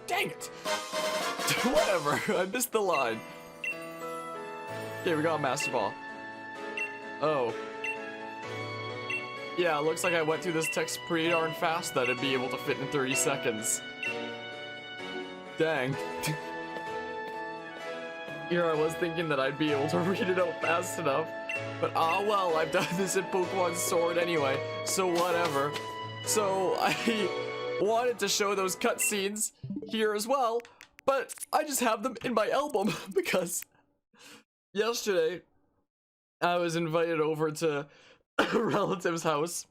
Dang it! Whatever, I missed the line. Okay, we got a Master Ball. Oh. Yeah, it looks like I went through this text pretty darn fast that it'd be able to fit in 30 seconds. Dang. Here I was thinking that I'd be able to read it out fast enough. But well, I've done this in Pokemon Sword anyway, so whatever. So I wanted to show those cutscenes here as well, but I just have them in my album because yesterday I was invited over to a relative's house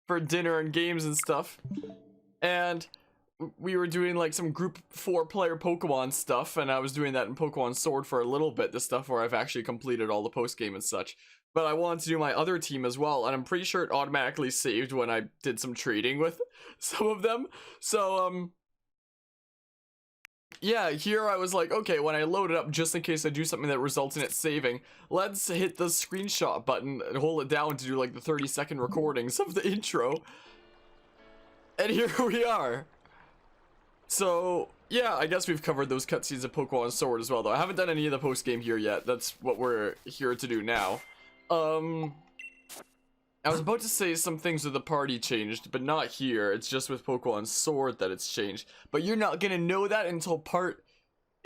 for dinner and games and stuff, and we were doing like some group 4-player Pokemon stuff, and I was doing that in Pokemon Sword for a little bit, the stuff where I've actually completed all the post-game and such. But I wanted to do my other team as well, and I'm pretty sure it automatically saved when I did some trading with some of them. So, yeah, here I was like, okay, when I load it up, just in case I do something that results in it saving, let's hit the screenshot button and hold it down to do like the 30-second recordings of the intro. And here we are. So, yeah, I guess we've covered those cutscenes of Pokemon Sword as well, though. I haven't done any of the post-game here yet. That's what we're here to do now. I was about to say some things with the party changed, but not here. It's just with Pokemon Sword that it's changed. But you're not gonna know that until part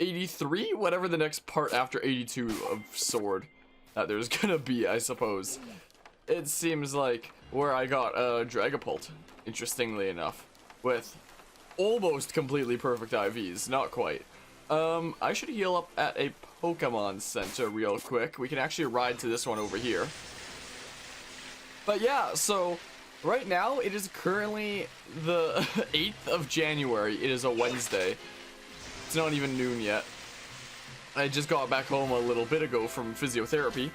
83? Whatever the next part after 82 of Sword that there's gonna be, I suppose. It seems like where I got Dragapult, interestingly enough, with almost completely perfect IVs, not quite. I should heal up at a Pokemon Center real quick. We can actually ride to this one over here. But yeah, so right now it is currently the 8th of January. It is a Wednesday. It's not even noon yet. I just got back home a little bit ago from physiotherapy.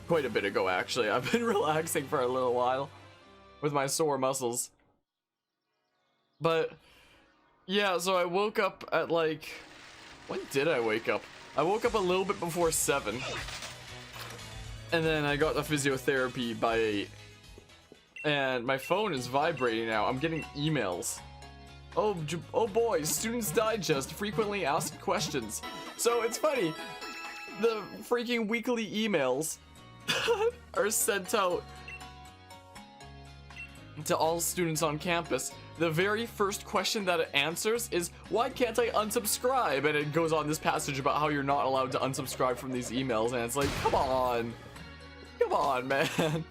Quite a bit ago, actually. I've been relaxing for a little while with my sore muscles. But yeah, so I woke up at like, when did I wake up? I woke up a little bit before 7. And then I got the physiotherapy by 8. And my phone is vibrating now. I'm getting emails. Oh boy, Students Digest, frequently asked questions. So it's funny, the freaking weekly emails are sent out to all students on campus. The very first question that it answers is, why can't I unsubscribe? And it goes on this passage about how you're not allowed to unsubscribe from these emails, and it's like, come on, man.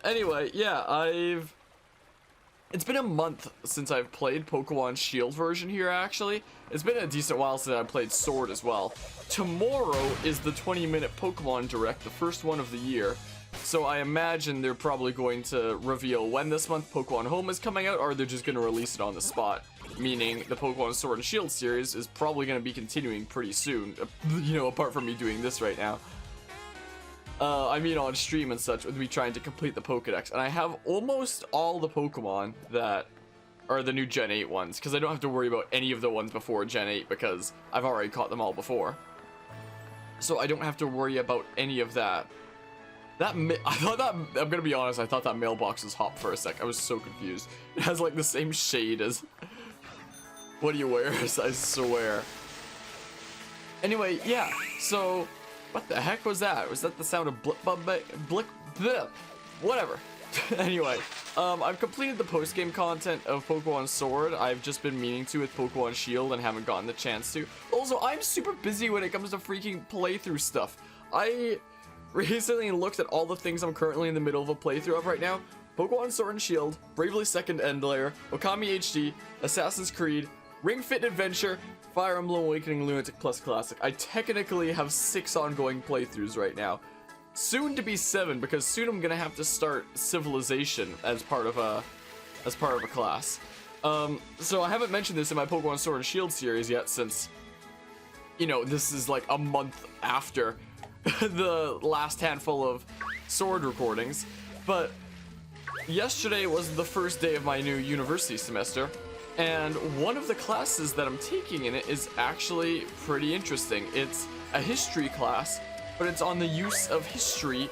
Anyway, yeah, it's been a month since I've played Pokemon Shield version here, actually. It's been a decent while since I played Sword as well. Tomorrow is the 20-minute Pokemon Direct, the first one of the year. So I imagine they're probably going to reveal when this month Pokemon Home is coming out, or they're just going to release it on the spot. Meaning the Pokemon Sword and Shield series is probably going to be continuing pretty soon, you know, apart from me doing this right now. I mean on stream and such, with me trying to complete the Pokedex. And I have almost all the Pokemon that are the new Gen 8 ones, because I don't have to worry about any of the ones before Gen 8, because I've already caught them all before. So I don't have to worry about any of that. I'm gonna be honest, I thought that mailbox was hot for a sec. I was so confused. It has like the same shade as what do you wear? I swear. Anyway, yeah, so what the heck was that? Was that the sound of blip? Whatever. Anyway, I've completed the post-game content of Pokemon Sword. I've just been meaning to with Pokemon Shield and haven't gotten the chance to. Also, I'm super busy when it comes to freaking playthrough stuff. I recently looked at all the things I'm currently in the middle of a playthrough of right now. Pokemon Sword and Shield, Bravely Second End Layer, Okami HD, Assassin's Creed, Ring Fit Adventure, Fire Emblem Awakening Lunatic Plus Classic. I technically have 6 ongoing playthroughs right now. Soon to be 7, because soon I'm gonna have to start Civilization as part of a class. So I haven't mentioned this in my Pokemon Sword and Shield series yet, since, you know, this is like a month after the last handful of Sword recordings. But yesterday was the first day of my new university semester, and one of the classes that I'm taking in it is actually pretty interesting. It's a history class, but it's on the use of history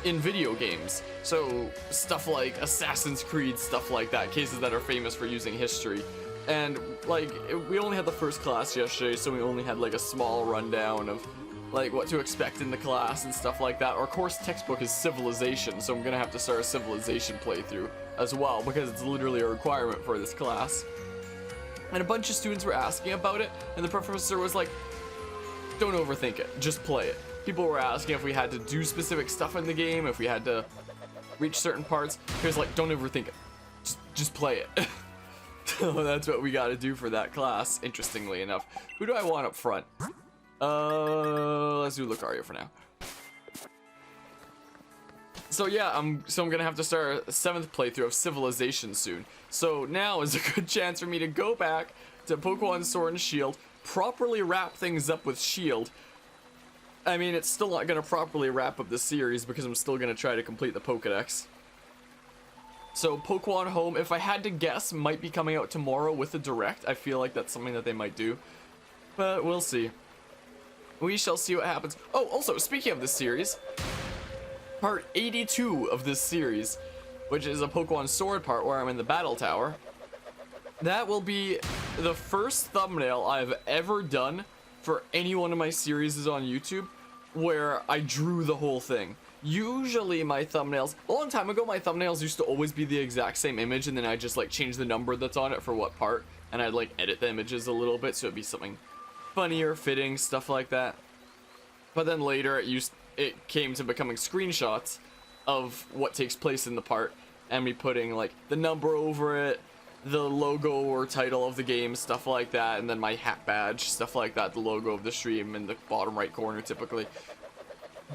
in video games. So stuff like Assassin's Creed, stuff like that, cases that are famous for using history. And like we only had the first class yesterday, so we only had like a small rundown of like what to expect in the class and stuff like that. Our course textbook is Civilization, so I'm gonna have to start a Civilization playthrough as well because it's literally a requirement for this class. And a bunch of students were asking about it, and the professor was like, don't overthink it, just play it. People were asking if we had to do specific stuff in the game, if we had to reach certain parts. He was like, don't overthink it, just play it. So that's what we gotta do for that class, interestingly enough. Who do I want up front? Let's do Lucario for now. So yeah, I'm gonna have to start a 7th playthrough of Civilization soon. So now is a good chance for me to go back to Pokemon Sword and Shield, properly wrap things up with Shield. I mean, it's still not gonna properly wrap up the series because I'm still gonna try to complete the Pokedex. So Pokemon Home, if I had to guess, might be coming out tomorrow with a direct. I feel like that's something that they might do, but we'll see. We shall see what happens. Oh, also, speaking of this series, part 82 of this series, which is a Pokemon Sword part where I'm in the Battle Tower, that will be the first thumbnail I've ever done for any one of my series on YouTube where I drew the whole thing. Usually my thumbnails, a long time ago, my thumbnails used to always be the exact same image, and then I just like change the number that's on it for what part, and I'd like edit the images a little bit so it'd be something funnier, fitting, stuff like that. But then later it came to becoming screenshots of what takes place in the part, and me putting like the number over it, the logo or title of the game, stuff like that, and then my hat badge, stuff like that, the logo of the stream in the bottom right corner typically.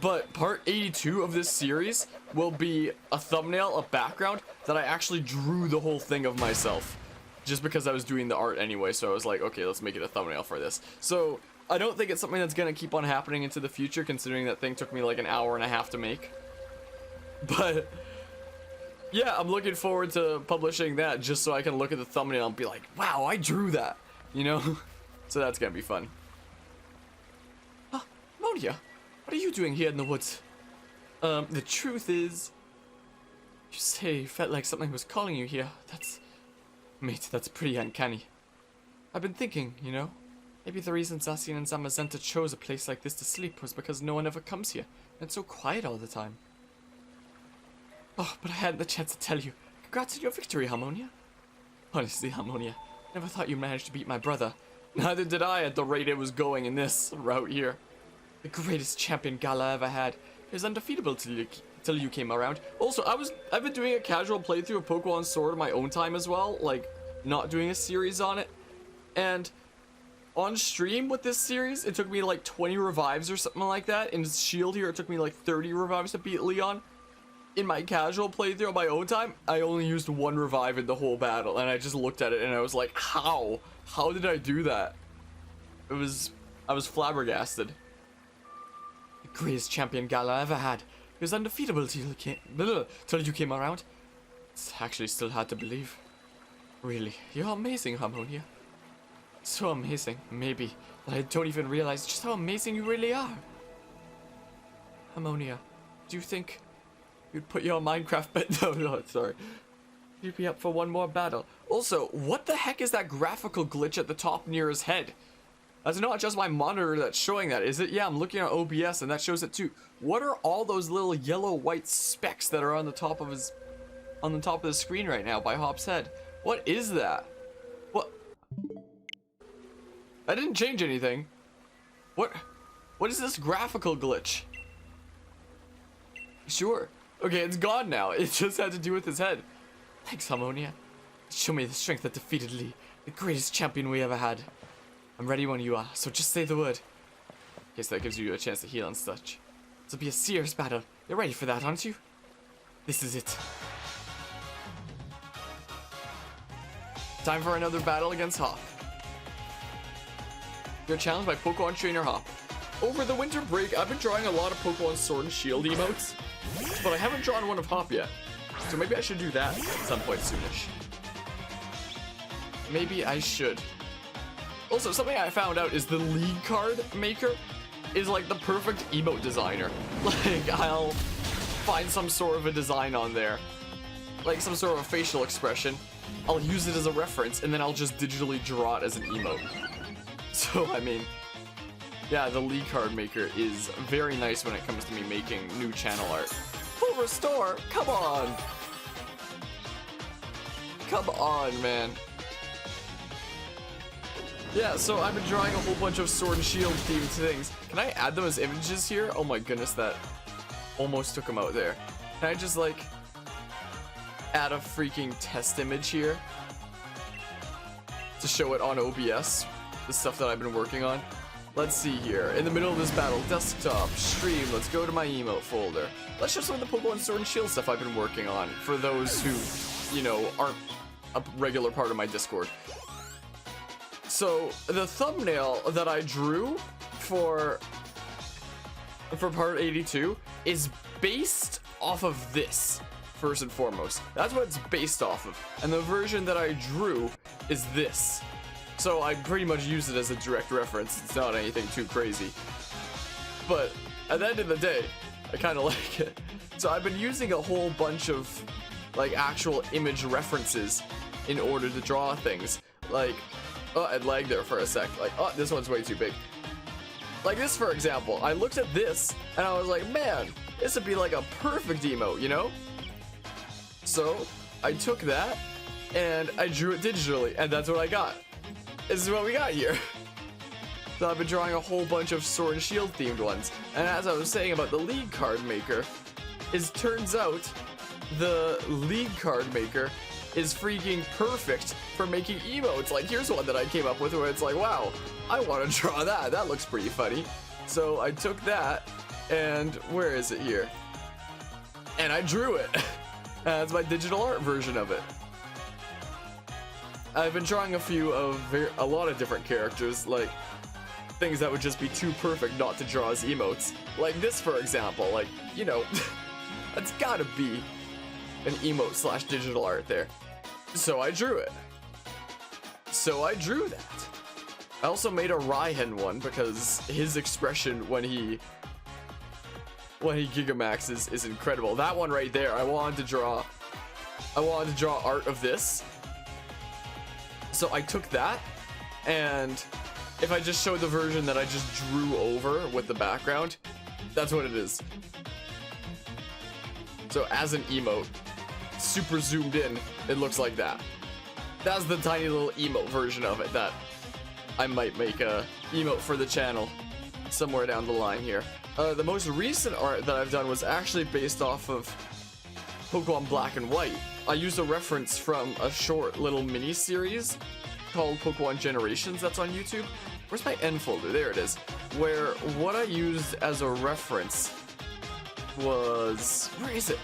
But part 82 of this series will be a thumbnail, a background that I actually drew the whole thing of myself, just because I was doing the art anyway. So I was like, okay, let's make it a thumbnail for this. So I don't think it's something that's gonna keep on happening into the future, considering that thing took me like an hour and a half to make. But yeah, I'm looking forward to publishing that just so I can look at the thumbnail and be like, wow, I drew that, you know? So that's gonna be fun. Monia, what are you doing here in the woods? The truth is, you say you felt like something was calling you here. Mate, that's pretty uncanny. I've been thinking, you know, maybe the reason Zacian and Zamazenta chose a place like this to sleep was because no one ever comes here, and it's so quiet all the time. Oh, but I hadn't the chance to tell you. Congrats on your victory, Harmonia. Honestly, Harmonia, never thought you managed to beat my brother. Neither did I at the rate it was going in this route here. The greatest champion Gala ever had. He was undefeatable till you came around. Also, I've been doing a casual playthrough of Pokemon Sword in my own time as well, like not doing a series on it. And on stream with this series, it took me like 20 revives or something like that. In Shield here, it took me like 30 revives to beat Leon. In my casual playthrough on my own time, I only used 1 revive in the whole battle, and I just looked at it and I was like, how? How did I do that? I was flabbergasted. The greatest champion Gala ever had. He was undefeatable till you came around. It's actually still hard to believe. Really, you're amazing, Harmonia. So amazing, maybe, that I don't even realize just how amazing you really are. Harmonia, do you think you'd put your Minecraft bet? No, sorry. You'd be up for one more battle. Also, what the heck is that graphical glitch at the top near his head? That's not just my monitor that's showing that, is it? Yeah, I'm looking at OBS and that shows it too. What are all those little yellow-white specks that are on the top of the screen right now by Hop's head? What is that? What? I didn't change anything. What is this graphical glitch? Sure. Okay, it's gone now. It just had to do with his head. Thanks, Harmonia. Show me the strength that defeated Lee, the greatest champion we ever had. I'm ready when you are, so just say the word. Guess that gives you a chance to heal and such. This'll be a serious battle. You're ready for that, aren't you? This is it. Time for another battle against Hop. You're challenged by Pokemon Trainer Hop. Over the winter break, I've been drawing a lot of Pokemon Sword and Shield emotes, but I haven't drawn one of Hop yet. So maybe I should do that at some point soonish. Maybe I should. Also, something I found out is the League card maker is like the perfect emote designer. Like, I'll find some sort of a design on there, like some sort of a facial expression, I'll use it as a reference, and then I'll just digitally draw it as an emote. So, I mean, yeah, the League card maker is very nice when it comes to me making new channel art. Full restore? Come on! Come on, man. Yeah, so I've been drawing a whole bunch of Sword and Shield themed things. Can I add them as images here? Oh my goodness, that almost took them out there. Can I just, like, add a freaking test image here to show it on OBS, the stuff that I've been working on? Let's see here. In the middle of this battle, desktop, stream, let's go to my emote folder. Let's show some of the Pokemon Sword and Shield stuff I've been working on for those who, you know, aren't a regular part of my Discord. So, the thumbnail that I drew for part 82 is based off of this, first and foremost. That's what it's based off of. And the version that I drew is this. So I pretty much use it as a direct reference. It's not anything too crazy. But at the end of the day, I kind of like it. So I've been using a whole bunch of like actual image references in order to draw things. Like, oh, I'd lag there for a sec. Like, oh, this one's way too big. Like this, for example. I looked at this and I was like, man, this would be like a perfect emote, you know? So I took that and I drew it digitally, and that's what I got. This is what we got here. So I've been drawing a whole bunch of Sword and Shield themed ones. And as I was saying about the League card maker, turns out the League card maker is freaking perfect for making emotes. Like, here's one that I came up with where it's like, wow, I want to draw that. That looks pretty funny. So I took that, and where is it here? And I drew it. That's my digital art version of it. I've been drawing a lot of different characters, like things that would just be too perfect not to draw as emotes. Like this, for example, like, you know, that's gotta be an emote slash digital art there. So I drew it. So I drew that. I also made a Raihan one because his expression when he Gigamaxes is incredible. That one right there, I wanted to draw art of this. So I took that, and if I just showed the version that I just drew over with the background, that's what it is. So as an emote, super zoomed in, it looks like that. That's the tiny little emote version of it that I might make a emote for the channel somewhere down the line here. The most recent art that I've done was actually based off of Pokemon Black and White. I used a reference from a short little mini series called Pokemon Generations that's on YouTube. Where's my end folder? There it is. Where what I used as a reference was, where is it?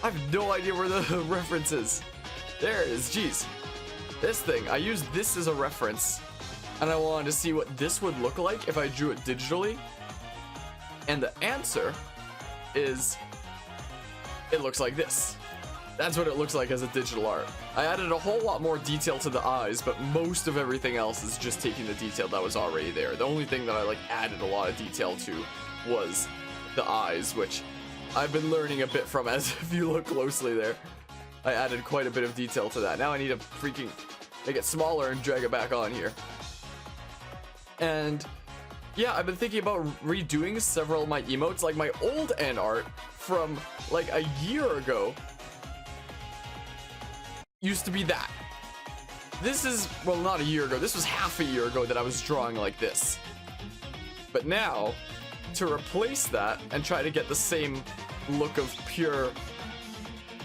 I have no idea where the reference is. There it is. Jeez. This thing, I used this as a reference, and I wanted to see what this would look like if I drew it digitally. And the answer is, it looks like this. That's what it looks like as a digital art. I added a whole lot more detail to the eyes, but most of everything else is just taking the detail that was already there. The only thing that I like added a lot of detail to was the eyes, which I've been learning a bit from, as if you look closely there. I added quite a bit of detail to that. Now I need to freaking make it smaller and drag it back on here. And yeah, I've been thinking about redoing several of my emotes. Like my old end art from like a year ago used to be that. This is, well, not a year ago. This was half a year ago that I was drawing like this. But now, to replace that and try to get the same look of pure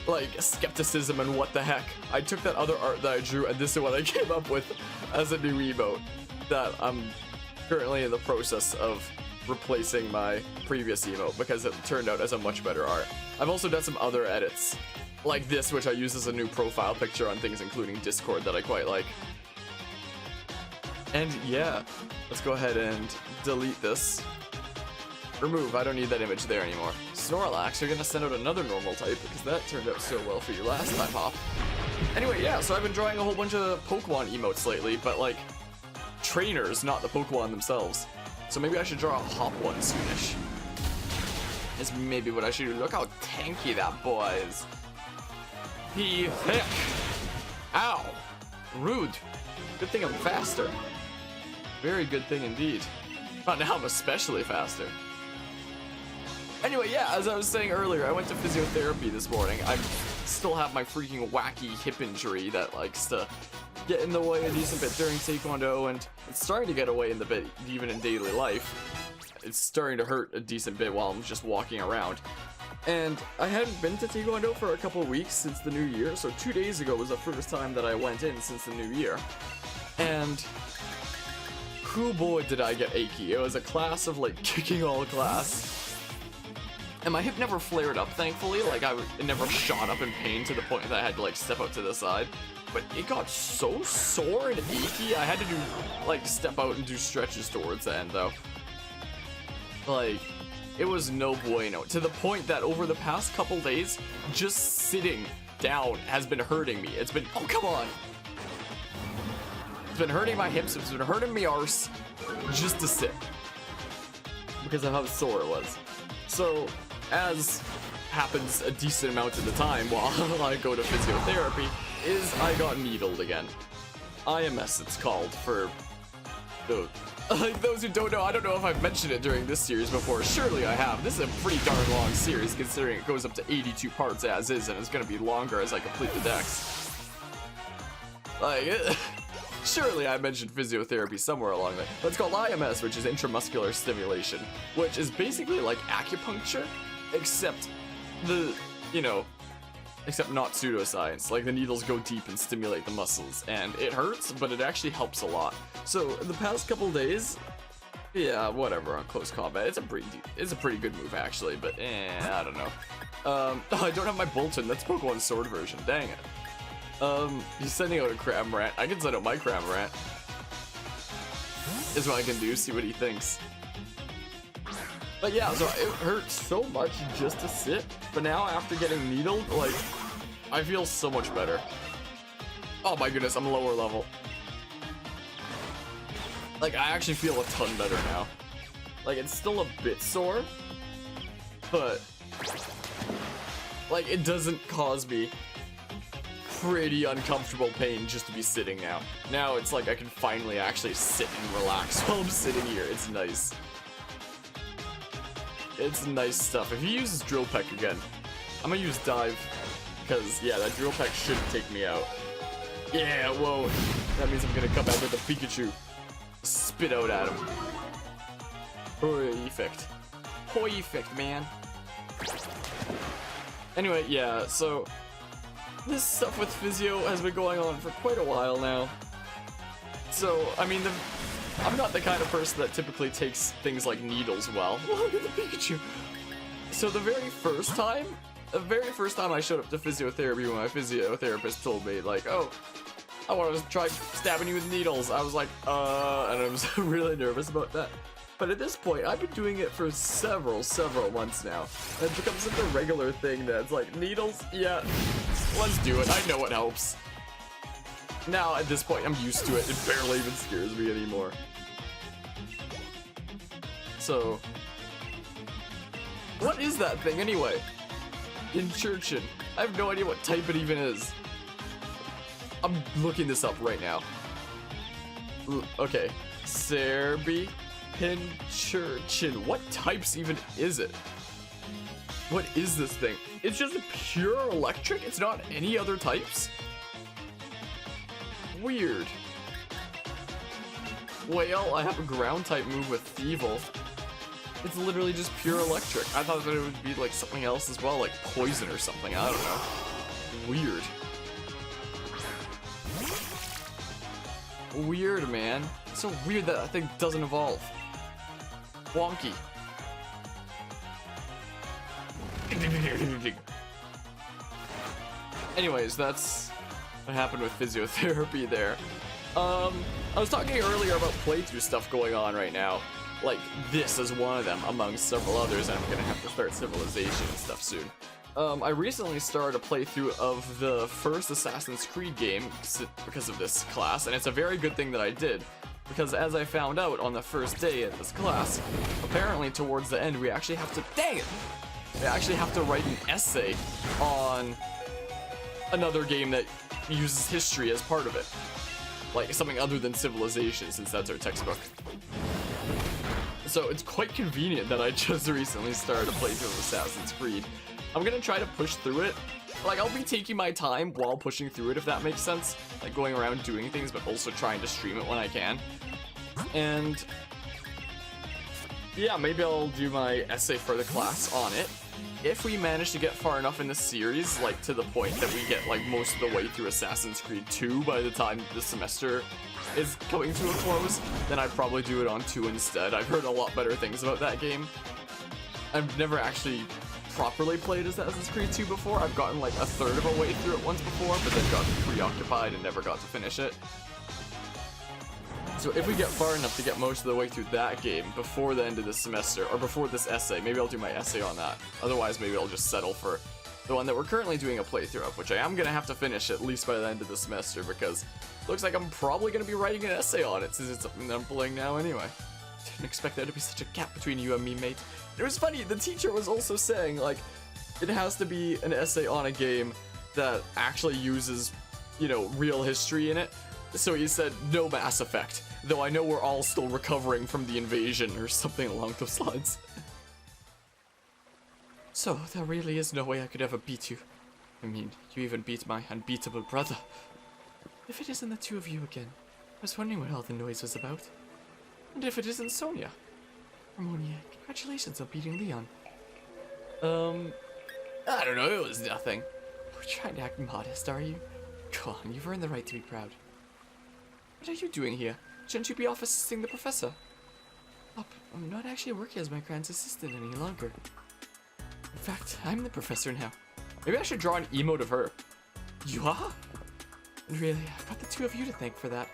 like skepticism and what the heck, I took that other art that I drew, and this is what I came up with as a new emote that I'm currently in the process of replacing my previous emote because it turned out as a much better art. I've also done some other edits like this, which I use as a new profile picture on things including Discord that I quite like. And yeah, let's go ahead and delete this. Remove, I don't need that image there anymore. Snorlax, you're gonna send out another normal type because that turned out so well for you last time, Hop. Anyway, yeah, so I've been drawing a whole bunch of Pokemon emotes lately, but like trainers, not the Pokemon themselves. So maybe I should draw a Hop one soonish. Is maybe what I should do. Look how tanky that boy is. Heck. Ow. Rude. Good thing I'm faster. Very good thing indeed. But now I'm especially faster. Anyway, yeah, as I was saying earlier, I went to physiotherapy this morning. I still have my freaking wacky hip injury that likes to get in the way a decent bit during Taekwondo, and it's starting to get away in the bit even in daily life. It's starting to hurt a decent bit while I'm just walking around. And I hadn't been to Taekwondo for a couple of weeks since the new year, so 2 days ago was the first time that I went in since the new year. And whoo boy did I get achy. It was a class of like kicking all class. And my hip never flared up, thankfully. Like, it never shot up in pain to the point that I had to, like, step out to the side. But it got so sore and achy, I had to do, like, step out and do stretches towards the end, though. Like, it was no bueno. To the point that over the past couple days, just sitting down has been hurting me. It's been, oh, come on. It's been hurting my hips, it's been hurting my arse, just to sit. Because of how sore it was. So, as happens a decent amount of the time while I go to physiotherapy, is I got needled again. IMS it's called for those who don't know. I don't know if I've mentioned it during this series before. Surely I have. This is a pretty darn long series considering it goes up to 82 parts as is, and it's going to be longer as I complete the decks. Like, surely I mentioned physiotherapy somewhere along there. But it's called IMS, which is intramuscular stimulation, which is basically like acupuncture, except except not pseudoscience. Like, the needles go deep and stimulate the muscles, and it hurts, but it actually helps a lot. So the past couple days, yeah, whatever, on close combat, it's a pretty good move actually, but I don't know. I don't have my Bolton. That's Pokemon Sword version. Dang it. He's sending out a Cramorant. I can send out my Cramorant. Is what I can do, see what he thinks. But yeah, so it hurts so much just to sit, but now after getting needled, like, I feel so much better. Oh my goodness, I'm lower level. Like, I actually feel a ton better now. Like, it's still a bit sore, but, like, it doesn't cause me pretty uncomfortable pain just to be sitting now. Now it's like I can finally actually sit and relax while I'm sitting here. It's nice. It's nice stuff. If he uses Drill Peck again, I'm gonna use Dive, because, yeah, that Drill Peck shouldn't take me out. Yeah, whoa. That means I'm gonna come back with a Pikachu. Spit out at him. Perfect. Perfect, man. Anyway, yeah, so this stuff with physio has been going on for quite a while now. So, I mean, I'm not the kind of person that typically takes things like needles well. Look at the Pikachu. So the very first time I showed up to physiotherapy when my physiotherapist told me, like, oh, I want to try stabbing you with needles. I was like, and I was really nervous about that. But at this point, I've been doing it for several months now. And it's become such a regular thing that it's like, needles? Yeah, let's do it. I know it helps. Now, at this point, I'm used to it. It barely even scares me anymore. So, what is that thing anyway? Inchurchin. I have no idea what type it even is. I'm looking this up right now. Okay. Serbi Pinchurchin. What types even is it? What is this thing? It's just pure electric? It's not any other types? Weird. Well, I have a ground type move with Thievul. It's literally just pure electric. I thought that it would be like something else as well, like poison or something. I don't know. Weird. Weird, man. It's so weird that that thing doesn't evolve. Wonky. Anyways, that's what happened with physiotherapy there. I was talking earlier about playthrough stuff going on right now. Like, this is one of them, among several others, and I'm gonna have to start Civilization and stuff soon. I recently started a playthrough of the first Assassin's Creed game because of this class, and it's a very good thing that I did, because as I found out on the first day of this class, apparently towards the end we actually have to, dang it! We actually have to write an essay on another game that uses history as part of it. Like something other than Civilization, since that's our textbook. So it's quite convenient that I just recently started a playthrough of Assassin's Creed. I'm gonna try to push through it. Like, I'll be taking my time while pushing through it, if that makes sense. Like, going around doing things, but also trying to stream it when I can. And yeah, maybe I'll do my essay for the class on it. If we manage to get far enough in the series, like to the point that we get like most of the way through Assassin's Creed 2 by the time the semester is coming to a close, then I'd probably do it on 2 instead. I've heard a lot better things about that game. I've never actually properly played Assassin's Creed 2 before. I've gotten like a third of a way through it once before, but then got preoccupied and never got to finish it. So if we get far enough to get most of the way through that game before the end of the semester, or before this essay, maybe I'll do my essay on that. Otherwise, maybe I'll just settle for the one that we're currently doing a playthrough of, which I am going to have to finish at least by the end of the semester, because it looks like I'm probably going to be writing an essay on it, since it's something that I'm playing now anyway. Didn't expect there to be such a gap between you and me, mate. It was funny, the teacher was also saying, like, it has to be an essay on a game that actually uses, you know, real history in it. So he said, no Mass Effect. Though I know we're all still recovering from the invasion or something along those lines. So, there really is no way I could ever beat you. I mean, you even beat my unbeatable brother. If it isn't the two of you again, I was wondering what all the noise was about. And if it isn't Sonia. Harmonia, congratulations on beating Leon. I don't know, it was nothing. We're trying to act modest, are you? Come on, you've earned the right to be proud. What are you doing here? Shouldn't you be off assisting the professor? I'm not actually working as my grand's assistant any longer. In fact, I'm the professor now. Maybe I should draw an emote of her. You are? And really, I've got the two of you to thank for that.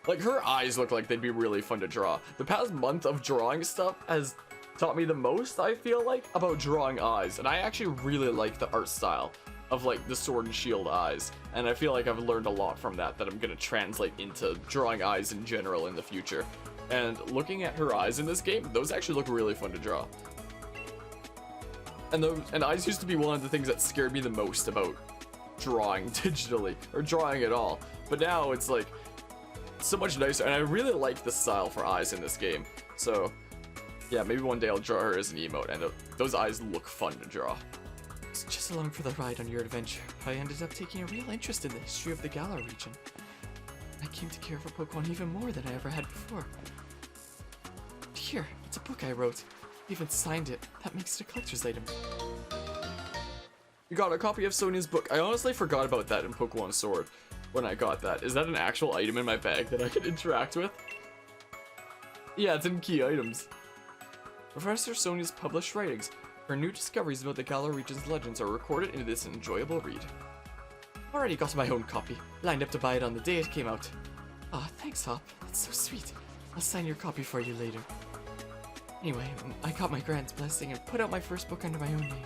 Like, her eyes look like they'd be really fun to draw. The past month of drawing stuff has taught me the most, I feel like, about drawing eyes. And I actually really like the art style of like the sword and shield eyes, and I feel like I've learned a lot from that I'm gonna translate into drawing eyes in general in the future. And looking at her eyes in this game, those actually look really fun to draw. And eyes used to be one of the things that scared me the most about drawing digitally, or drawing at all. But now it's like so much nicer, and I really like the style for eyes in this game. So yeah, maybe one day I'll draw her as an emote, and those eyes look fun to draw. Just along for the ride on your adventure, I ended up taking a real interest in the history of the Galar region. I came to care for Pokemon even more than I ever had before. Here, it's a book I wrote. I even signed it. That makes it a collector's item. You got a copy of Sonia's book. I honestly forgot about that in Pokemon Sword when I got that. Is that an actual item in my bag that I can interact with? Yeah, it's in key items. Professor Sonia's published writings. Her new discoveries about the Galar region's legends are recorded into this enjoyable read. Already got my own copy. Lined up to buy it on the day it came out. Aw, thanks, Hop. That's so sweet. I'll sign your copy for you later. Anyway, I got my grand's blessing and put out my first book under my own name.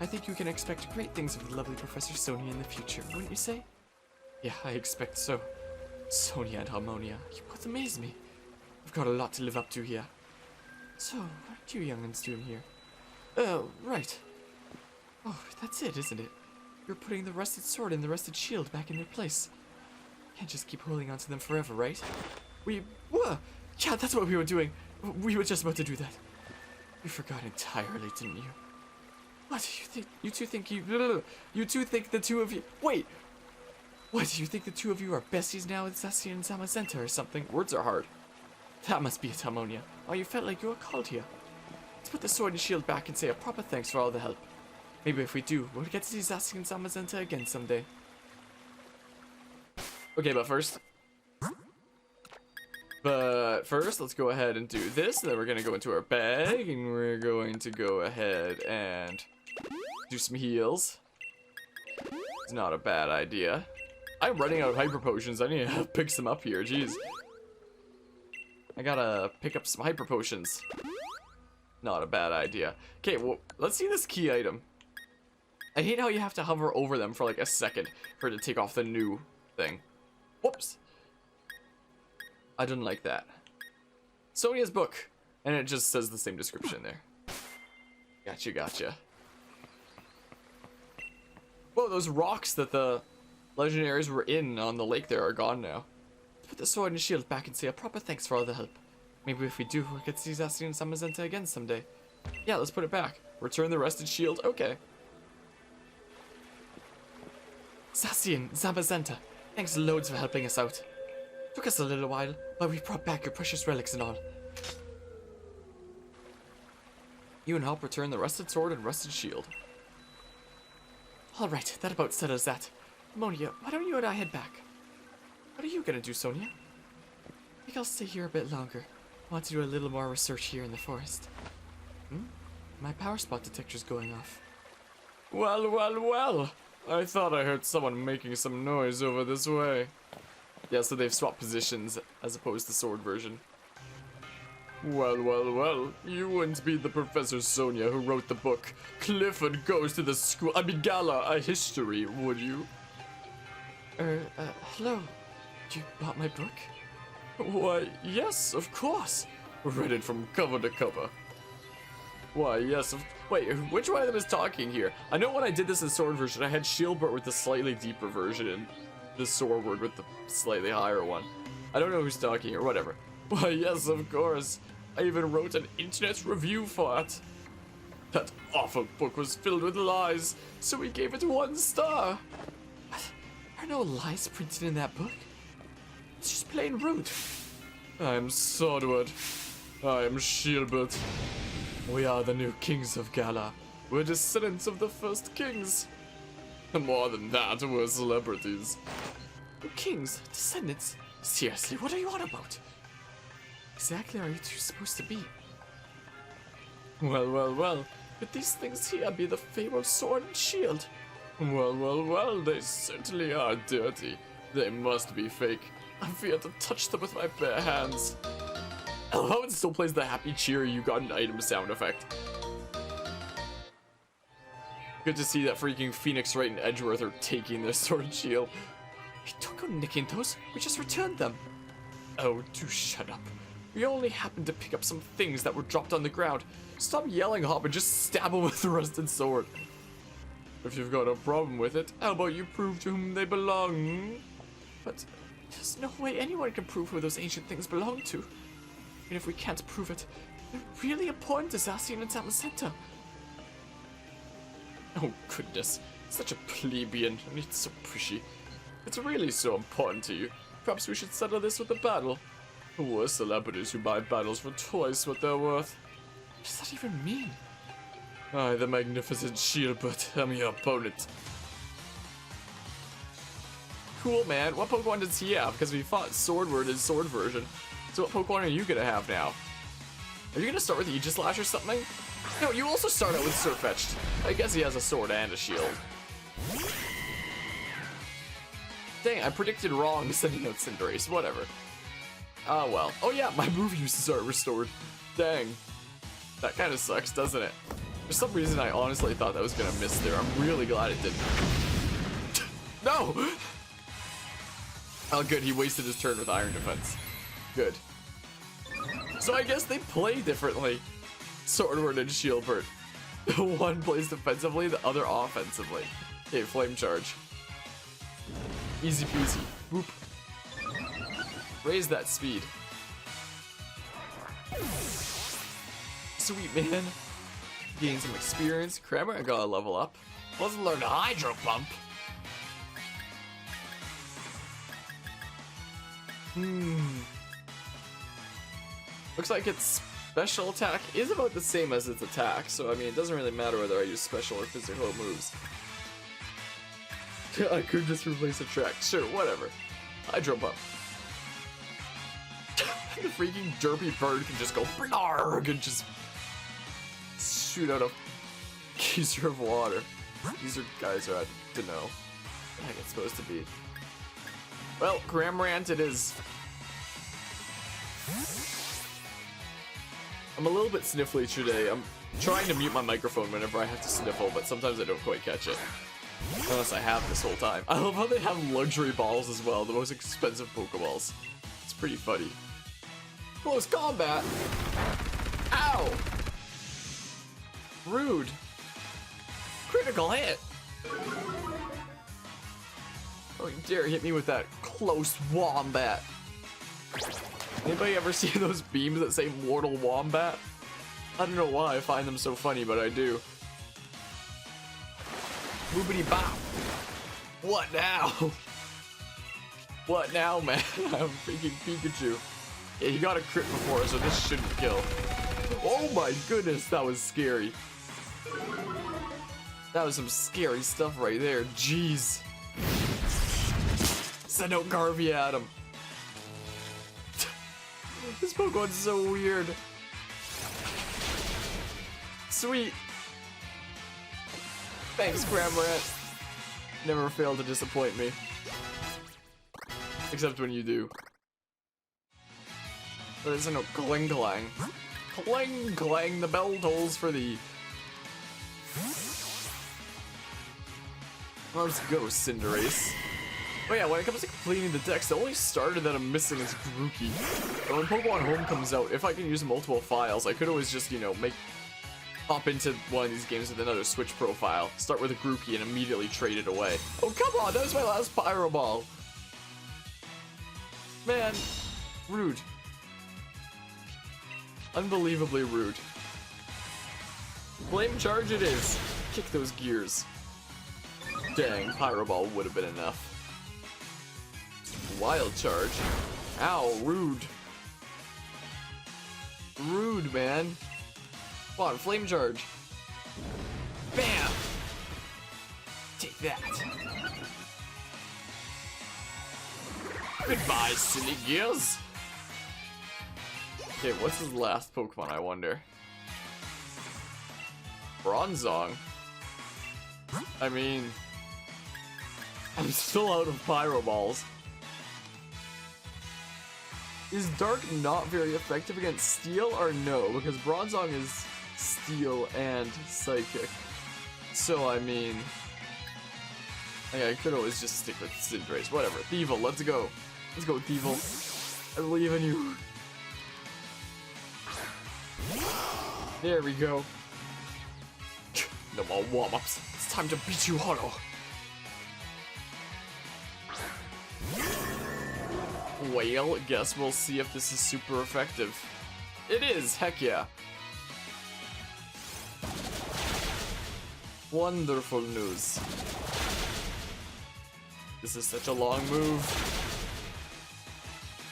I think you can expect great things of the lovely Professor Sonia in the future, wouldn't you say? Yeah, I expect so. Sonia and Harmonia, you both amaze me. I've got a lot to live up to here. So, what are you young'uns doing here? Oh, right. Oh, that's it, isn't it? You're putting the rusted sword and the rusted shield back in their place. Can't just keep holding onto them forever, right? Whoa! Yeah, that's what we were doing. We were just about to do that. You forgot entirely, didn't you? What, you two think the two of you... Wait! What, do you think the two of you are besties now with Zacian and Zamazenta or something? Words are hard. That must be it, Harmonia. Oh, you felt like you were called here. Let's put the sword and shield back and say a proper thanks for all the help. Maybe if we do, we'll get to see Zacian and Zamazenta again someday. Okay, but first, let's go ahead and do this. And then we're going to go into our bag, and we're going to go ahead and do some heals. It's not a bad idea. I'm running out of hyper potions. I need to pick some up here. Jeez. I gotta pick up some hyper potions. Not a bad idea. Okay, well, let's see this key item. I hate how you have to hover over them for like a second for it to take off the new thing. Whoops. I didn't like that. Sonia's book. And it just says the same description there. Gotcha. Whoa, those rocks that the legendaries were in on the lake there are gone now. Put the sword and shield back and say a proper thanks for all the help. Maybe if we do, we could see Zacian and Zamazenta again someday. Yeah, let's put it back. Return the rusted shield. Okay. Zacian, Zamazenta, thanks loads for helping us out. Took us a little while, but we brought back your precious relics and all. You and help return the rusted sword and rusted shield. Alright, that about settles that. Monia, why don't you and I head back? What are you gonna do, Sonia? I think I'll stay here a bit longer. I want to do a little more research here in the forest. My power spot detector's going off. Well, well, well. I thought I heard someone making some noise over this way. Yeah, so they've swapped positions as opposed to sword version. Well, well, well. You wouldn't be the Professor Sonia who wrote the book Clifford Goes to the School, Gala, a History, would you? Hello. You bought my book? Why, yes, of course. Read it from cover to cover. Why, yes, wait, which one of them is talking here? I know when I did this in sword version, I had Shielbert with the slightly deeper version and the Sordward with the slightly higher one. I don't know who's talking here, whatever. Why, yes, of course. I even wrote an internet review for it. That awful book was filled with lies, so we gave it 1 star. What? There are no lies printed in that book. It's just plain rude. I am Sordward. I am Shielbert. We are the new kings of Gala. We're descendants of the first kings. And more than that, we're celebrities. Kings? Descendants? Seriously, what are you on about? Exactly are you two supposed to be? Well, well, well. Could these things here be the fabled sword and shield? Well, well, well, they certainly are dirty. They must be fake. I fear to touch them with my bare hands. I love how it still plays the happy cheer you got an item sound effect. Good to see that freaking Phoenix Wright and Edgeworth are taking their sword and shield. We don't go nicking those, we just returned them. Oh, do shut up. We only happened to pick up some things that were dropped on the ground. Stop yelling, Hop, and just stab them with the rusted sword. If you've got a problem with it, how about you prove to whom they belong? But there's no way anyone can prove who those ancient things belong to. And if we can't prove it, they're really important to Zacian and Zamazenta. Oh goodness, such a plebeian, and it's so pushy. It's really so important to you. Perhaps we should settle this with a battle. We're celebrities who buy battles for twice what they're worth. What does that even mean? I, the magnificent Shielbert, am your opponent. Cool, man. What Pokemon does he have? Because we fought Sordward in Sword version. So what Pokemon are you gonna have now? Are you gonna start with Aegislash or something? No, you also start out with Sirfetch'd. I guess he has a sword and a shield. Dang, I predicted wrong sending out Cinderace. Whatever. Oh well. Oh yeah, my move uses are restored. Dang. That kind of sucks, doesn't it? For some reason, I honestly thought that was gonna miss there. I'm really glad it didn't. No! Oh good, he wasted his turn with Iron Defense. Good. So I guess they play differently. Sordward and Shielbert. One plays defensively, the other offensively. Okay, Flame Charge. Easy peasy. Boop. Raise that speed. Sweet, man. Gain some experience. Kramer, I gotta level up. Let's learn Hydro Pump. Looks like its special attack is about the same as its attack, so I mean, it doesn't really matter whether I use special or physical moves. I could just replace a track. Sure, whatever. Hydro Pump. The freaking derpy bird can just go blarg and just shoot out a geyser of water. Geyser geyser, I don't know what the heck it's supposed to be. Well, Cramorant it is. I'm a little bit sniffly today. I'm trying to mute my microphone whenever I have to sniffle, but sometimes I don't quite catch it. Unless I have this whole time. I love how they have luxury balls as well, the most expensive Pokeballs. It's pretty funny. Close combat! Ow! Rude. Critical hit! Don't you dare hit me with that close wombat. Anybody ever see those beams that say Mortal Wombat? I don't know why I find them so funny, but I do. Boopity bop. What now? What now, man? I'm freaking Pikachu. Yeah, he got a crit before, so this shouldn't kill. Oh my goodness, that was scary. That was some scary stuff right there. Jeez. Send out Garvey at him. This Pokemon's so weird. Sweet. Thanks, Cramorant. Never fail to disappoint me. Except when you do. But there's no cling clang. Clang clang, the bell tolls for thee. Let's go, Cinderace. Oh yeah, when it comes to completing the decks, the only starter that I'm missing is Grookey. But when Pokemon Home comes out, if I can use multiple files, I could always just, you know, hop into one of these games with another Switch profile, start with a Grookey, and immediately trade it away. Oh, come on, that was my last Pyro Ball. Man, rude. Unbelievably rude. Flame Charge it is. Kick those gears. Dang, Pyro Ball would have been enough. Wild Charge. Ow, rude. Rude, man. Come on, Flame Charge. Bam! Take that. Goodbye, silly gears. Okay, what's his last Pokemon, I wonder? Bronzong? I mean, I'm still out of Pyro Balls. Is Dark not very effective against Steel or no? Because Bronzong is Steel and Psychic. So, I mean, I could always just stick with Cinderace. Whatever. Thievul, let's go. Let's go, Thievul. I believe in you. There we go. No more warm-ups. It's time to beat you hollow. Well, guess we'll see if this is super effective. It is, heck yeah. Wonderful news. This is such a long move.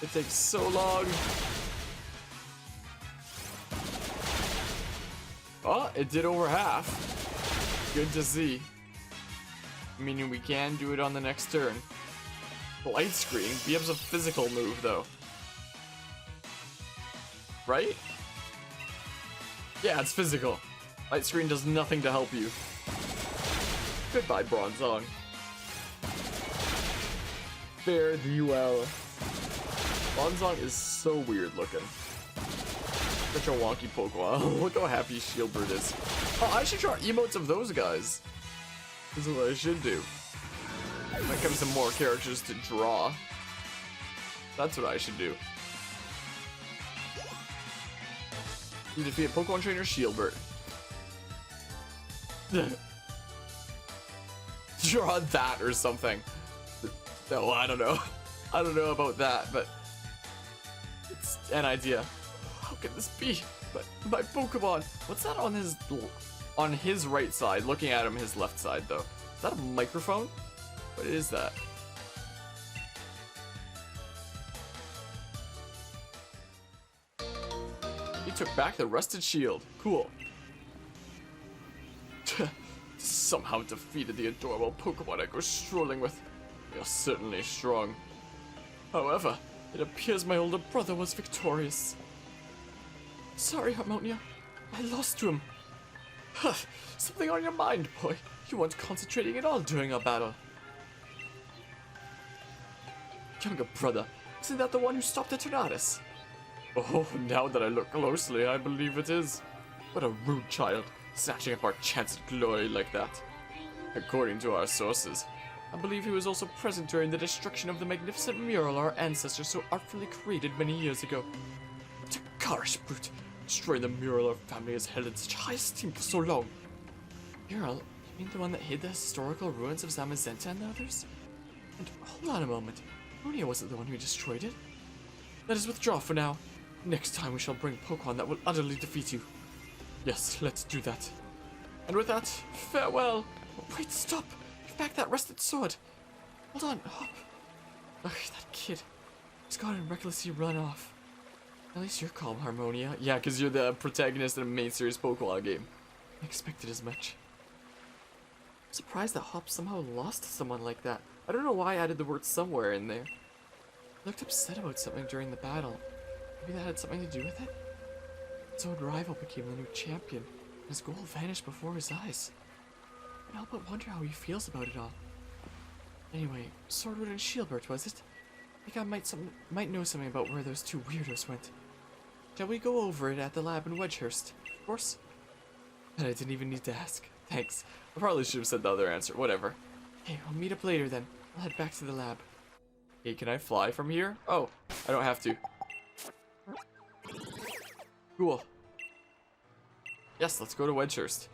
It takes so long. Oh, it did over half. Good to see. Meaning we can do it on the next turn. Light Screen? BM's a physical move, though. Right? Yeah, it's physical. Light Screen does nothing to help you. Goodbye, Bronzong. Fare thee well. Bronzong is so weird looking. Such a wonky Pokemon. Look how happy Shielbert is. Oh, I should draw emotes of those guys. This is what I should do. When it comes to more characters to draw. That's what I should do. You defeat Pokemon Trainer Shielbert. Draw that or something. No, I don't know. I don't know about that, but it's an idea. How can this be? But my Pokemon. What's that on his right side? Looking at him, his left side though. Is that a microphone? What is that? He took back the rusted shield. Cool. Somehow defeated the adorable Pokemon I go strolling with. They are certainly strong. However, it appears my older brother was victorious. Sorry, Harmonia. I lost to him. Something on your mind, boy. You weren't concentrating at all during our battle. Younger brother, isn't that the one who stopped at Tornadus? Oh, now that I look closely, I believe it is. What a rude child, snatching up our chance at glory like that. According to our sources, I believe he was also present during the destruction of the magnificent mural our ancestors so artfully created many years ago. What a garish brute, destroying the mural our family has held in such high esteem for so long. Mural? You mean the one that hid the historical ruins of Zamazenta and others? And hold on a moment. Harmonia wasn't the one who destroyed it. Let us withdraw for now. Next time we shall bring Pokemon that will utterly defeat you. Yes, let's do that. And with that, farewell. Wait, stop. Give back that rusted sword. Hold on, hop. Ugh, that kid. He's gone and recklessly run off. At least you're calm, Harmonia. Yeah, because you're the protagonist in a main series Pokemon game. I expected as much. I'm surprised that Hop somehow lost to someone like that. I don't know why I added the word somewhere in there. He looked upset about something during the battle. Maybe that had something to do with it? His old rival became the new champion, and his goal vanished before his eyes. I can't help but wonder how he feels about it all. Anyway, Sordward and Shielbert, was it? I think I might know something about where those two weirdos went. Shall we go over it at the lab in Wedgehurst? Of course. But I didn't even need to ask. Thanks. I probably should have said the other answer. Whatever. Hey, I'll meet up later then. I'll head back to the lab. Hey, can I fly from here? Oh, I don't have to. Cool. Yes, let's go to Wedgehurst.